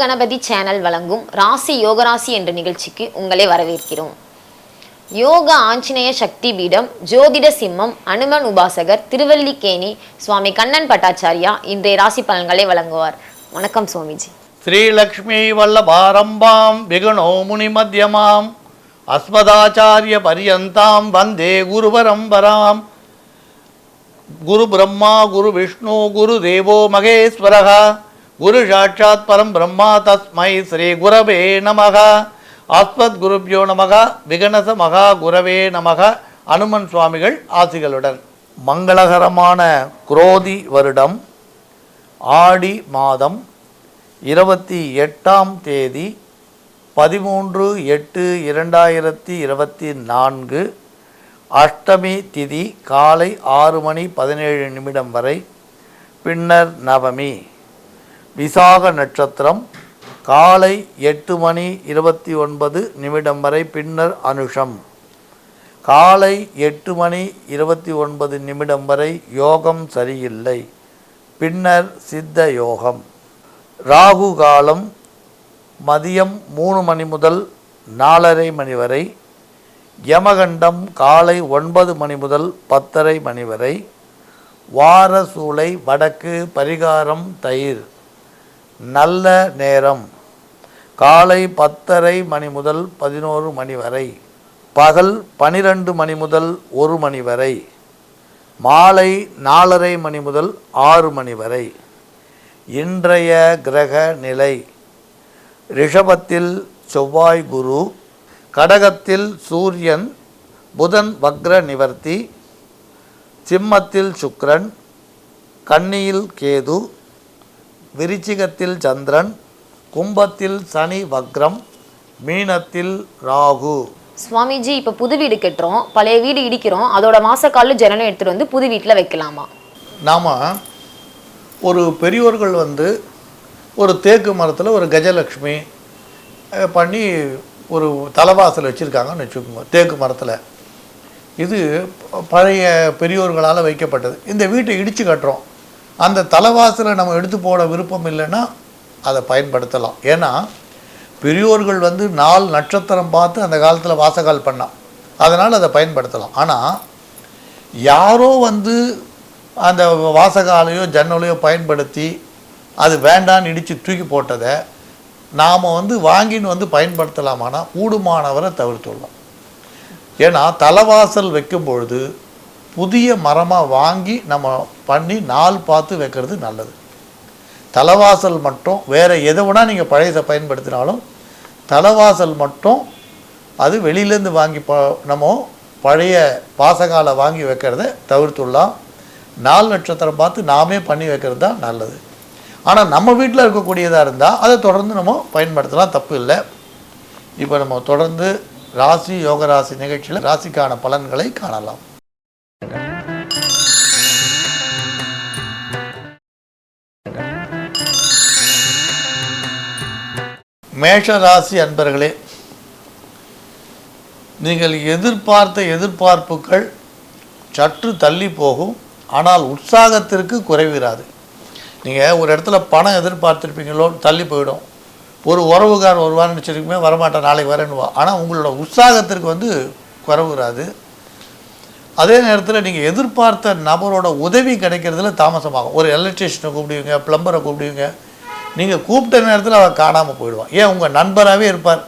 Ganapathi channel வழங்கும் ராசி யோகராசி என்ற நிகழ்ச்சிக்கு உங்களை வரவேற்கிறோம். யோக ஆஞ்சநேய சக்தி பீடம் ஜோதிட சிம்மம் அனுமன் உபாசகர் திருவல்லிக்கேணி சுவாமி கண்ணன் பட்டாச்சாரியா இன்றைய ராசி பலன்களை வழங்குவார். வணக்கம் சுவாமிஜி. ஸ்ரீலக்ஷ்மி வல்லபாரம்பாம் விகணோ முனி மத்தியமாம் அஸ்மதாச்சாரிய பரியந்தாம் வந்தே குருபரம்பராம். குரு பிரம்மா குரு விஷ்ணு குரு தேவோ மகேஸ்வரः குரு சாட்சாத் பரம் பிரம்மா தஸ்மை ஸ்ரீ குரவே நமக. ஆஸ்மத் குருப்யோ நமக. விகணச மகா குரவே நமக. அனுமன் சுவாமிகள் ஆசிகளுடன். மங்களகரமான குரோதி வருடம் ஆடி மாதம் 28ஆம் தேதி 13/8/2024 அஷ்டமி திதி காலை 6:17 வரை, பின்னர் நவமி. விசாக நட்சத்திரம் காலை 8:29 வரை, பின்னர் அனுஷம். காலை 8:29 வரை யோகம் சரியில்லை, பின்னர் சித்த யோகம். ராகு காலம் மதியம் 3 மணி முதல் 4:30 மணி வரை. யமகண்டம் காலை 9 மணி முதல் 10:30 மணி வரை. வார சூலை வடக்கு. பரிகாரம் தயிர். நல்ல நேரம் காலை 10:30 மணி முதல் 11 மணி வரை. பகல் 12 மணி முதல் 1 மணி வரை. மாலை 4:30 மணி முதல் 6 மணி வரை. இன்றைய கிரக நிலை: ரிஷபத்தில் செவ்வாய் குரு, கடகத்தில் சூரியன் புதன் வக்ர நிவர்த்தி, சிம்மத்தில் சுக்கிரன், கன்னியில் கேது, விருச்சிகத்தில் சந்திரன், கும்பத்தில் சனி வக்ரம், மீனத்தில் ராகு. சுவாமிஜி, இப்போ புது வீடு கட்டுறோம், பழைய வீடு இடிக்கிறோம், அதோட மாசக்கால ஜனனம் எடுத்துகிட்டு வந்து புது வீட்டில் வைக்கலாமா? நாம் ஒரு பெரியோர்கள் ஒரு தேக்கு மரத்தில் ஒரு கஜலக்ஷ்மி பண்ணி ஒரு தலைவாசல் வச்சுருக்காங்கன்னு வச்சுக்கோங்க. தேக்கு மரத்தில் இது பழைய பெரியோர்களால் வைக்கப்பட்டது. இந்த வீட்டை இடித்து கட்டுறோம். அந்த தலைவாசலை நம்ம எடுத்து போட விருப்பம் இல்லைன்னா அதை பயன்படுத்தலாம். ஏன்னா பெரியோர்கள் நாள் நட்சத்திரம் பார்த்து அந்த காலத்தில் வாசகால் பண்ணான், அதனால் அதை பயன்படுத்தலாம். ஆனால் யாரோ அந்த வாசகாலையோ ஜன்னலையோ பயன்படுத்தி அது வேண்டான்னு இடித்து தூக்கி போட்டதை நாம் வாங்கின்னு பயன்படுத்தலாமானா கூடுமானவரை தவிர்த்துடலாம். ஏன்னா தலைவாசல் வைக்கும் பொழுது புதிய மரமாக வாங்கி நம்ம பண்ணி நாள் பார்த்து வைக்கிறது நல்லது. தலைவாசல் மட்டும் வேறு எதை வேணால் நீங்கள் பழையதை பயன்படுத்தினாலும் தலைவாசல் மட்டும் அது வெளியிலேருந்து வாங்கி நம்ம பழைய வாசகாலை வாங்கி வைக்கிறத தவிர்த்துடலாம். நாள் நட்சத்திரம் பார்த்து நாமே பண்ணி வைக்கிறது தான் நல்லது. ஆனால் நம்ம வீட்டில் இருக்கக்கூடியதாக இருந்தால் அதை தொடர்ந்து நம்ம பயன்படுத்தலாம், தப்பு இல்லை. இப்போ நம்ம தொடர்ந்து ராசி யோகராசி நிகழ்ச்சியில் ராசிக்கான பலன்களை காணலாம். மேஷ ராசி அன்பர்களே, நீங்கள் எதிர்பார்த்த எதிர்பார்ப்புகள் சற்று தள்ளி போகும். ஆனால் உற்சாகத்திற்கு குறைவிராது. நீங்கள் ஒரு இடத்துல பணம் எதிர்பார்த்துருப்பீங்களோ, தள்ளி போயிடும். ஒரு உறவுகார் வருவான்னு நினச்சிருக்குமே, வரமாட்டேன் நாளைக்கு வரேன்னுவா. ஆனால் உங்களோட உற்சாகத்திற்கு குறைவுறாது. அதே நேரத்தில் நீங்கள் எதிர்பார்த்த நபரோட உதவி கிடைக்கிறதுல தாமசமாகும். ஒரு எலக்ட்ரிஷியனை கூப்பிடுவீங்க, ப்ளம்பரை கூப்பிடுவீங்க. நீங்கள் கூப்பிட்ட நேரத்தில் அவர் காணாமல் போயிடுவான். ஏன்? உங்கள் நண்பராகவே இருப்பார்.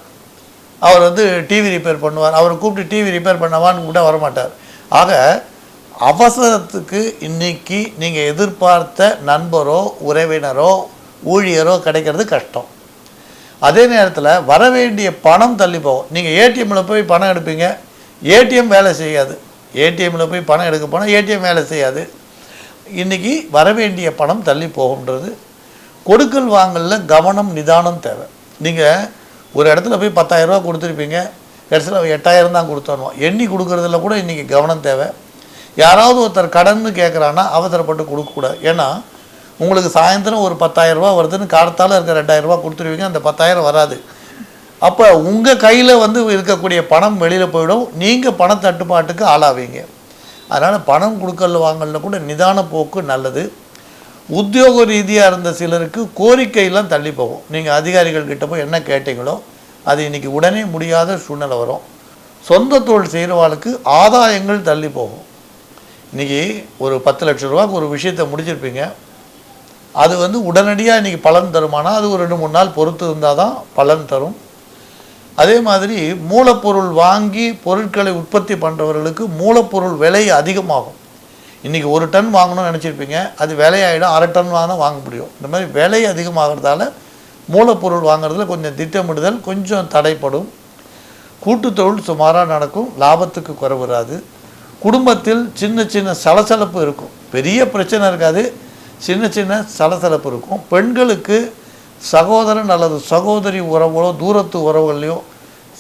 அவர் டிவி ரிப்பேர் பண்ணுவார். அவரை கூப்பிட்டு டிவி ரிப்பேர் பண்ணவான்னு கூட வரமாட்டார். ஆக அவசரத்துக்கு இன்றைக்கி நீங்கள் எதிர்பார்த்த நண்பரோ உறவினரோ ஊழியரோ கிடைக்கிறது கஷ்டம். அதே நேரத்தில் வர வேண்டிய பணம் தள்ளி போகும். நீங்கள் ஏடிஎம்மில் போய் பணம் எடுப்பீங்க, ஏடிஎம் வேலை செய்யாது. ஏடிஎம்மில் போய் பணம் எடுக்க போனால் ஏடிஎம் வேலை செய்யாது. இன்றைக்கி வர வேண்டிய பணம் தள்ளி போகுன்றது. கொடுக்கல் வாங்கலில் கவனம் நிதானம் தேவை. நீங்கள் ஒரு இடத்துல போய் 10,000 ரூபா கொடுத்துருப்பீங்க, கடைசியில் 8,000 தான் கொடுத்தோம். எண்ணி கொடுக்குறதுல கூட இன்றைக்கி கவனம் தேவை. யாராவது ஒருத்தர் கடன்னு கேட்குறான்னா அவசரப்பட்டு கொடுக்கக்கூடாது. ஏன்னா உங்களுக்கு சாயந்தரம் ஒரு 10,000 ரூபா வருதுன்னு காலத்தால் இருக்க 2,000 ரூபா கொடுத்துருவீங்க, அந்த 10,000 வராது. அப்போ உங்கள் கையில் இருக்கக்கூடிய பணம் வெளியில் போயிடும், நீங்கள் பண தட்டுப்பாட்டுக்கு ஆளாவீங்க. அதனால் பணம் கொடுக்கல வாங்கல கூட நிதான போக்கு நல்லது. உத்தியோக ரீதியாக இருந்த சிலருக்கு கோரிக்கையெல்லாம் தள்ளி போகும். நீங்கள் அதிகாரிகள் கிட்ட போய் என்ன கேட்டீங்களோ அது இன்றைக்கி உடனே முடியாத சூழ்நிலை வரும். சொந்த தொழில் செய்கிறவாளுக்கு ஆதாயங்கள் தள்ளி போகும். இன்றைக்கி ஒரு 10 லட்ச ரூபாய்க்கு ஒரு விஷயத்தை முடிச்சிருப்பீங்க, அது உடனடியாக இன்றைக்கி பலன் தருமானால் அது ஒரு 2-3 நாள் பொறுத்து இருந்தால் தான் பலன் தரும். அதே மாதிரி மூலப்பொருள் வாங்கி பொருட்களை உற்பத்தி பண்ணுறவர்களுக்கு மூலப்பொருள் விலை அதிகமாகும். இன்றைக்கி 1 டன் வாங்கணும்னு நினச்சிருப்பீங்க, அது விலையாயிடும் 1/2 டன் வாங்கினா வாங்க முடியும். இந்த மாதிரி விலை அதிகமாகிறதால மூலப்பொருள் வாங்குறதுல கொஞ்சம் திட்டமிடுதல் கொஞ்சம் தடைப்படும். கூட்டுத்தொழில் சுமாராக நடக்கும், லாபத்துக்கு குறைவுறாது. குடும்பத்தில் சின்ன சின்ன சலசலப்பு இருக்கும், பெரிய பிரச்சனை இருக்காது, சின்ன சின்ன சலசலப்பு இருக்கும். பெண்களுக்கு சகோதரன் அல்லது சகோதரி உறவுகளோ தூரத்து உறவுகளையோ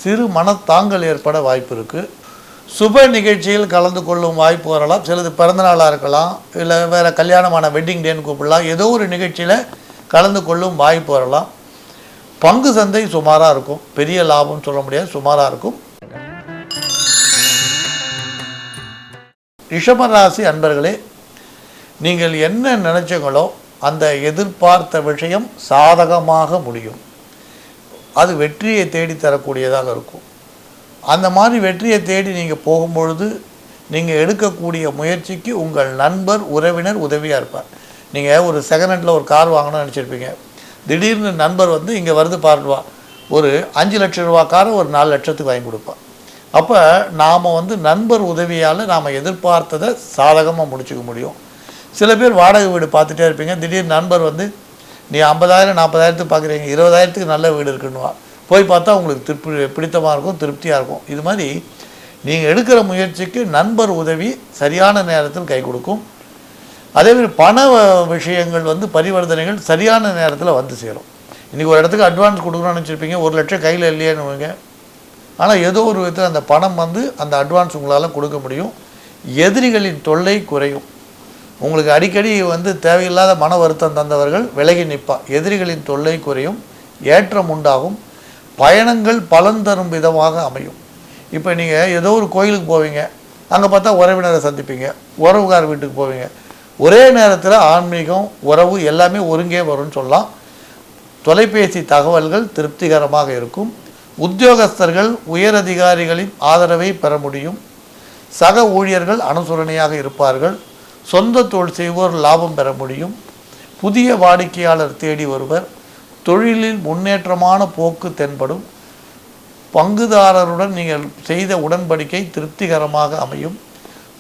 சிறு மனத்தாங்கல் ஏற்பட வாய்ப்பு இருக்குது. சுப நிகழ்ச்சியில் கலந்து கொள்ளும் வாய்ப்பு வரலாம். சிலது பிறந்தநாளாக இருக்கலாம், இல்லை வேறு கல்யாணமான வெட்டிங் டேன்னு கூப்பிடலாம். ஏதோ ஒரு நிகழ்ச்சியில் கலந்து கொள்ளும் வாய்ப்பு வரலாம். பங்கு சந்தை சுமாராக இருக்கும், பெரிய லாபம் சொல்ல முடியாது, சுமாராக இருக்கும். ரிஷபராசி அன்பர்களே, நீங்கள் என்ன நினைச்சீங்களோ அந்த எதிர்பார்த்த விஷயம் சாதகமாக முடியும். அது வெற்றியை தேடி தரக்கூடியதாக இருக்கும். அந்த மாதிரி வெற்றியை தேடி நீங்கள் போகும்பொழுது நீங்கள் எடுக்கக்கூடிய முயற்சிக்கு உங்கள் நண்பர் உறவினர் உதவியாக இருப்பார். நீங்கள் ஒரு செகண்ட் ஹேண்டில் ஒரு கார் வாங்கணும்னு நினச்சிருப்பீங்க, திடீர்னு நண்பர் இங்கே வருது பாருவா, ஒரு 5 லட்ச ரூபா காரை ஒரு 4 லட்சத்துக்கு வாங்கி கொடுப்பான். அப்போ நாம் நண்பர் உதவியால் நாம் எதிர்பார்த்ததை சாதகமாக முடிச்சுக்க முடியும். சில பேர் வாடகை வீடு பார்த்துட்டே இருப்பீங்க, திடீர்னு நண்பர் நீ 50,000 40,000 பார்க்குறீங்க, 20,000 நல்ல வீடு இருக்குன்னுவா. போய் பார்த்தா உங்களுக்கு பிடித்தமாக இருக்கும், திருப்தியாக இருக்கும். இது மாதிரி நீங்கள் எடுக்கிற முயற்சிக்கு நண்பர் உதவி சரியான நேரத்தில் கை கொடுக்கும். அதேமாதிரி பண விஷயங்கள் பரிவர்த்தனைகள் சரியான நேரத்தில் வந்து சேரும். இன்றைக்கி ஒரு இடத்துக்கு அட்வான்ஸ் கொடுக்கணும்னு வச்சுருப்பீங்க, 1 லட்சம் கையில் இல்லையேன்னு, ஆனால் ஏதோ ஒரு விதத்தில் அந்த பணம் அந்த அட்வான்ஸ் உங்களால் கொடுக்க முடியும். எதிரிகளின் தொல்லை குறையும். உங்களுக்கு அடிக்கடி தேவையில்லாத மன வருத்தம் தந்தவர்கள் விலகி நிற்பா. எதிரிகளின் தொல்லை குறையும், ஏற்றம் உண்டாகும், பயணங்கள் பலன் தரும் விதமாக அமையும். இப்போ நீங்கள் ஏதோ ஒரு கோயிலுக்கு போவீங்க, அங்கே பார்த்தா உறவினரை சந்திப்பீங்க, உறவுகார் வீட்டுக்கு போவீங்க. ஒரே நேரத்தில் ஆன்மீகம் உறவு எல்லாமே ஒருங்கே வரும்னு சொல்லலாம். தொலைபேசி தகவல்கள் திருப்திகரமாக இருக்கும். உத்தியோகஸ்தர்கள் உயரதிகாரிகளின் ஆதரவை பெற முடியும். சக ஊழியர்கள் அனுசரணையாக இருப்பார்கள். சொந்த தொழில் செய்வோர் லாபம் பெற முடியும். புதிய வாடிக்கையாளர் தேடி வருவர். தொழிலில் முன்னேற்றமான போக்கு தென்படும். பங்குதாரருடன் நீங்கள் செய்த உடன்படிக்கை திருப்திகரமாக அமையும்.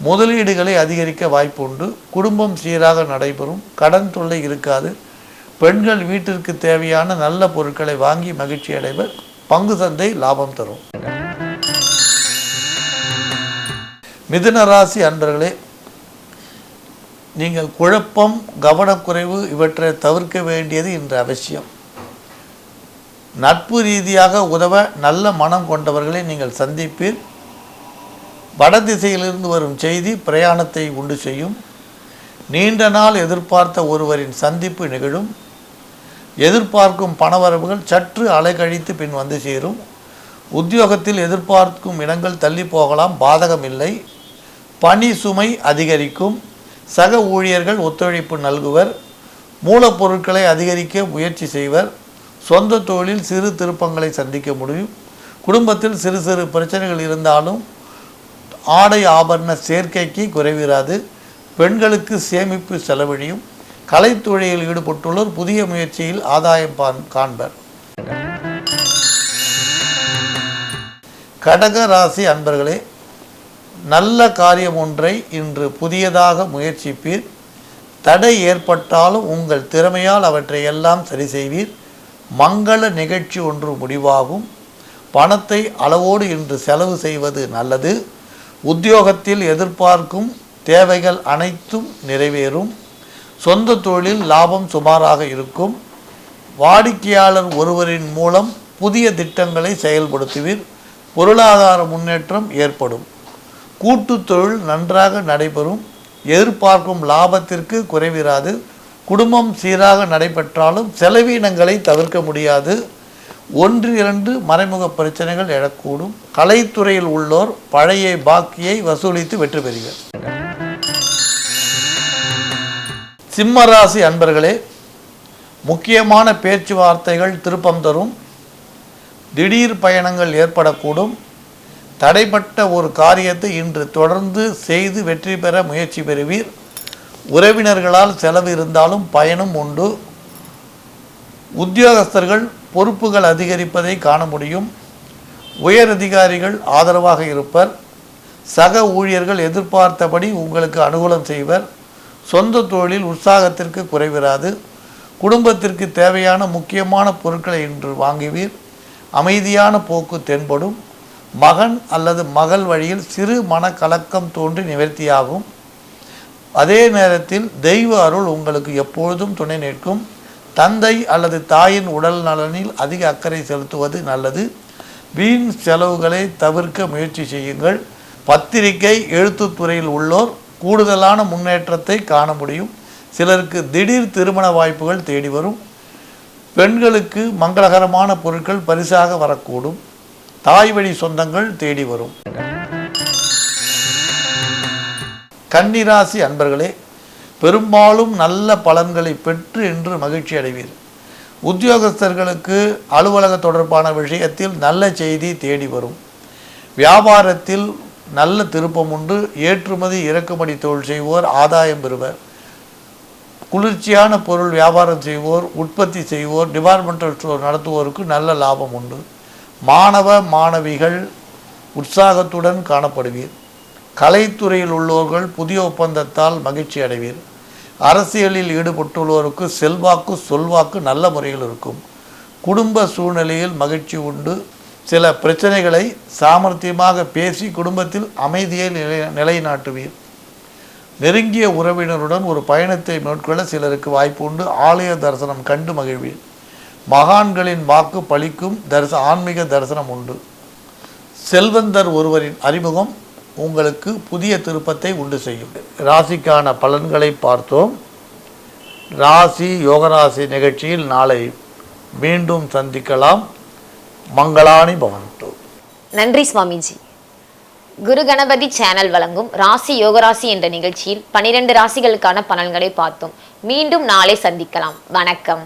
முதலீடுகளை அதிகரிக்க வாய்ப்புண்டு. குடும்பம் சீராக நடைபெறும். கடன் தொல்லை இருக்காது. பெண்கள் வீட்டிற்கு தேவையான நல்ல பொருட்களை வாங்கி மகிழ்ச்சி அடைவர். பங்கு சந்தை லாபம் தரும். மிதுன ராசி அன்பர்களே, நீங்கள் குழப்பம், கவனக்குறைவு இவற்றை தவிர்க்க வேண்டியது இன்று அவசியம். நட்பு ரீதியாக உதவ நல்ல மனம் கொண்டவர்களை நீங்கள் சந்திப்பீர். வடதிசையிலிருந்து வரும் செய்தி பிரயாணத்தை உண்டு செய்யும். நீண்ட நாள் எதிர்பார்த்த ஒருவரின் சந்திப்பு நிகழும். எதிர்பார்க்கும் பணவரவுகள் சற்று அலைக்கழித்து பின் வந்து சேரும். உத்தியோகத்தில் எதிர்பார்க்கும் இடங்கள் தள்ளி போகலாம், பாதகமில்லை. பணி சுமை அதிகரிக்கும். சக ஊழியர்கள் ஒத்துழைப்பு நல்குவர். மூலப்பொருட்களை அதிகரிக்க முயற்சி செய்வர். சொந்த தொழிலில் சிறு திருப்பங்களை சந்திக்க முடியும். குடும்பத்தில் சிறு சிறு பிரச்சனைகள் இருந்தாலும் ஆடை ஆபரண சேர்க்கைக்கு குறைவிராது. பெண்களுக்கு சேமிப்பு செலவழியும். கலைத்துறையில் ஈடுபட்டுள்ளோர் புதிய முயற்சியில் ஆதாயம் காண்பர். கடக ராசி அன்பர்களே, நல்ல காரியம் ஒன்றை இன்று புதியதாக முயற்சிப்பீர். தடை ஏற்பட்டாலும் உங்கள் திறமையால் அவற்றை எல்லாம் சரி செய்வீர். மங்கள நிகழ்ச்சி ஒன்று முடிவாகும். பணத்தை அளவோடு இன்று செலவு செய்வது நல்லது. உத்தியோகத்தில் எதிர்பார்க்கும் தேவைகள் அனைத்தும் நிறைவேறும். சொந்த தொழிலில் லாபம் சுமாராக இருக்கும். வாடிக்கையாளர் ஒருவரின் மூலம் புதிய திட்டங்களை செயல்படுத்துவீர். பொருளாதார முன்னேற்றம் ஏற்படும். கூட்டு தொழில் நன்றாக நடைபெறும். எதிர்பார்க்கும் லாபத்திற்கு குறைவிராது. குடும்பம் சீராக நடைபெற்றாலும் செலவீனங்களை தவிர்க்க முடியாது. 1-2 மறைமுக பிரச்சனைகள் எழக்கூடும். கலைத்துறையில் உள்ளோர் பழைய பாக்கியை வசூலித்து வெற்றி பெறுவர். சிம்ம ராசி அன்பர்களே, முக்கியமான பேச்சுவார்த்தைகள் திருப்பம் தரும். திடீர் பயணங்கள் ஏற்படக்கூடும். தடைப்பட்ட ஒரு காரியத்தை இன்று தொடர்ந்து செய்து வெற்றி பெற முயற்சி பெறுவீர். உறவினர்களால் செலவு இருந்தாலும் பயனும் உண்டு. உத்தியோகஸ்தர்கள் பொறுப்புகள் அதிகரிப்பதை காண முடியும். உயர் அதிகாரிகள் ஆதரவாக இருப்பர். சக ஊழியர்கள் எதிர்பார்த்தபடி உங்களுக்கு அனுகூலம் செய்வர். சொந்த தொழிலில் உற்சாகத்திற்கு குறைவிராது. குடும்பத்திற்கு தேவையான முக்கியமான பொருட்களை இன்று வாங்குவீர். அமைதியான போக்கு தென்படும். மகன் அல்லது மகள் வழியில் சிறு மனக்கலக்கம் தோன்றி நிவர்த்தியாகும். அதே நேரத்தில் தெய்வ அருள் உங்களுக்கு எப்பொழுதும் துணை நிற்கும். தந்தை அல்லது தாயின் உடல் நலனில் அதிக அக்கறை செலுத்துவது நல்லது. வீண் செலவுகளை தவிர்க்க முயற்சி செய்யுங்கள். பத்திரிகை எழுத்துத்துறையில் உள்ளோர் கூடுதலான முன்னேற்றத்தை காண முடியும். சிலருக்கு திடீர் திருமண வாய்ப்புகள் தேடி வரும். பெண்களுக்கு மங்களகரமான பொருட்கள் பரிசாக வரக்கூடும். தாய் வழி சொந்தங்கள் தேடி வரும். கன்னிராசி அன்பர்களே, பெரும்பாலும் நல்ல பலன்களை பெற்று இன்று மகிழ்ச்சி அடைவீர். உத்தியோகஸ்தர்களுக்கு அலுவலக தொடர்பான விஷயத்தில் நல்ல செய்தி தேடி வரும். வியாபாரத்தில் நல்ல திருப்பம் உண்டு. ஏற்றுமதி இறக்குமதி தொழில் செய்வோர் ஆதாயம் பெறுவர். குளிர்ச்சியான பொருள் வியாபாரம் செய்வோர், உற்பத்தி செய்வோர், டிபார்ட்மெண்டல் ஸ்டோர் நடத்துவோருக்கு நல்ல லாபம் உண்டு. மாணவ மாணவிகள் உற்சாகத்துடன் காணப்படுவீர். கலைத்துறையில் உள்ளவர்கள் புதிய ஒப்பந்தத்தால் மகிழ்ச்சி அடைவீர். அரசியலில் ஈடுபட்டுள்ளோருக்கு செல்வாக்கு சொல்வாக்கு நல்ல முறையில் இருக்கும். குடும்ப சூழ்நிலையில் மகிழ்ச்சி உண்டு. சில பிரச்சனைகளை சாமர்த்தியமாக பேசி குடும்பத்தில் அமைதியை நிலைநாட்டுவீர். நெருங்கிய உறவினருடன் ஒரு பயணத்தை மேற்கொள்ள சிலருக்கு வாய்ப்பு உண்டு. ஆலய தரிசனம் கண்டு மகிழ்வீர். மகான்களின் வாக்கு பலிக்கும். ஆன்மீக தரிசனம் உண்டு. செல்வந்தர் ஒருவரின் அறிமுகம் உங்களுக்கு புதிய திருப்பத்தை உண்டு செய்யும். ராசிக்கான பலன்களை பார்த்தோம். ராசி யோகராசி நிகழ்ச்சியில் நாளை மீண்டும் சந்திக்கலாம். மங்களானி பவந்து. நன்றி சுவாமிஜி. குரு கணபதி சேனல் வழங்கும் ராசி யோகராசி என்ற நிகழ்ச்சியில் 12 ராசிகளுக்கான பலன்களை பார்த்தோம். மீண்டும் நாளை சந்திக்கலாம். வணக்கம்.